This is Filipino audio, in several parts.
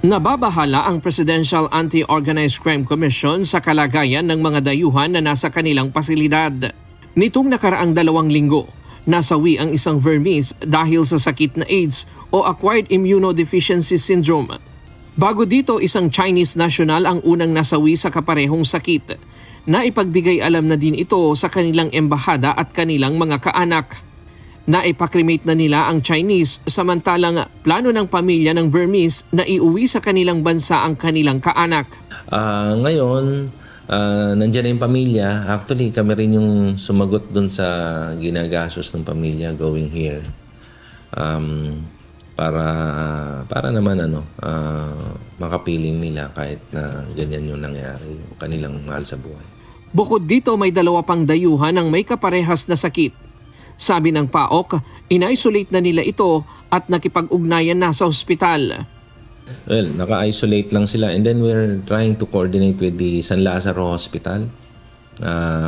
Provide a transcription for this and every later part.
Nababahala ang Presidential Anti-Organized Crime Commission sa kalagayan ng mga dayuhan na nasa kanilang pasilidad. Nitong nakaraang 2 linggo, nasawi ang isang Burmese dahil sa sakit na AIDS o Acquired Immunodeficiency Syndrome. Bago dito, isang Chinese national ang unang nasawi sa kaparehong sakit. Naipagbigay alam na din ito sa kanilang embahada at kanilang mga kaanak. Naipakrimate na nila ang Chinese samantalang plano ng pamilya ng Burmese na iuwi sa kanilang bansa ang kanilang kaanak. Ngayon, nandiyan na yung pamilya. Actually, kami rin yung sumagot dun sa ginagastos ng pamilya going here. Para naman makapiling nila kahit na ganyan yung nangyari, yung kanilang mahal sa buhay. Bukod dito, may 2 pang dayuhan ang may kaparehas na sakit. Sabi ng PAOK, in-isolate na nila ito at nakipag-ugnayan na sa ospital. Well, naka-isolate lang sila and then we're trying to coordinate with the San Lazaro Hospital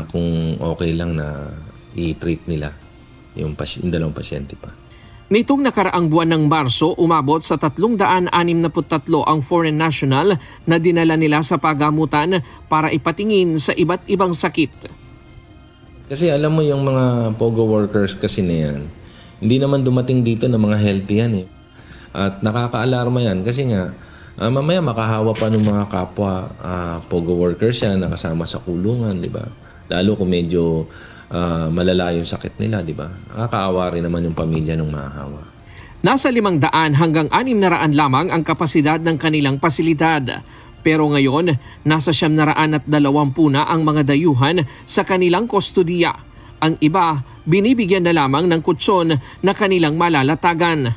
kung okay lang na i-treat nila yung 2 pasyente pa. Nitong nakaraang buwan ng Marso, umabot sa 363 ang foreign national na dinala nila sa pagamutan para ipatingin sa iba't ibang sakit. Kasi alam mo yung mga POGO workers kasi na yan, hindi naman dumating dito na mga healthy yan eh. At nakaka-alarma yan kasi nga, mamaya makahawa pa ng mga kapwa POGO workers yan nakasama sa kulungan, di ba? Lalo kung medyo malala yung sakit nila, di ba? Nakakaawa rin naman yung pamilya ng mahahawa. Nasa 500 hanggang 600 lamang ang kapasidad ng kanilang pasilidad. Pero ngayon, nasa 720 na ang mga dayuhan sa kanilang kustodiya. Ang iba, binibigyan na lamang ng kutsyon na kanilang malalatagan.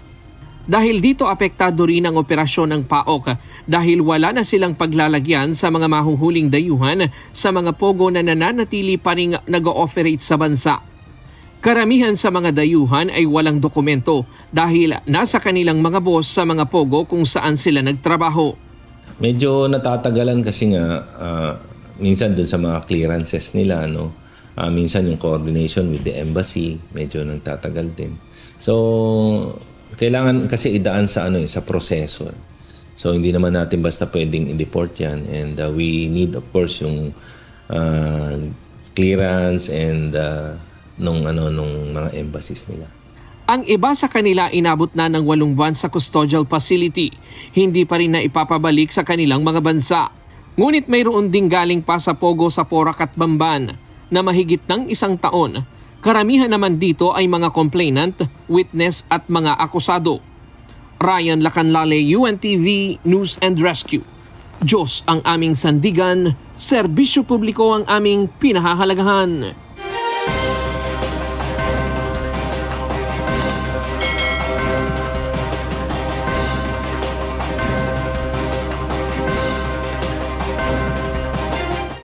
Dahil dito apektado rin ang operasyon ng PAOK dahil wala na silang paglalagyan sa mga mahuhuling dayuhan sa mga pogo na nananatili pa rin nag-ooperate sa bansa. Karamihan sa mga dayuhan ay walang dokumento dahil nasa kanilang mga boss sa mga pogo kung saan sila nagtrabaho. Medyo natatagalan kasi nga minsan dun sa mga clearances nila, minsan yung coordination with the embassy medyo nagtatagal din. So kailangan kasi idaan sa sa proseso. So hindi naman natin basta pwedeng i-deport yan and we need of course yung clearance and nung mga embassies nila. Ang iba sa kanila inabot na ng 8 buwan sa custodial facility. Hindi pa rin na ipapabalik sa kanilang mga bansa. Ngunit mayroon ding galing pa sa Pogo sa Porac at Bamban na mahigit ng 1 taon. Karamihan naman dito ay mga complainant, witness at mga akusado. Ryan Lacanlale, UNTV News and Rescue. Diyos ang aming sandigan, serbisyo publiko ang aming pinahahalagahan.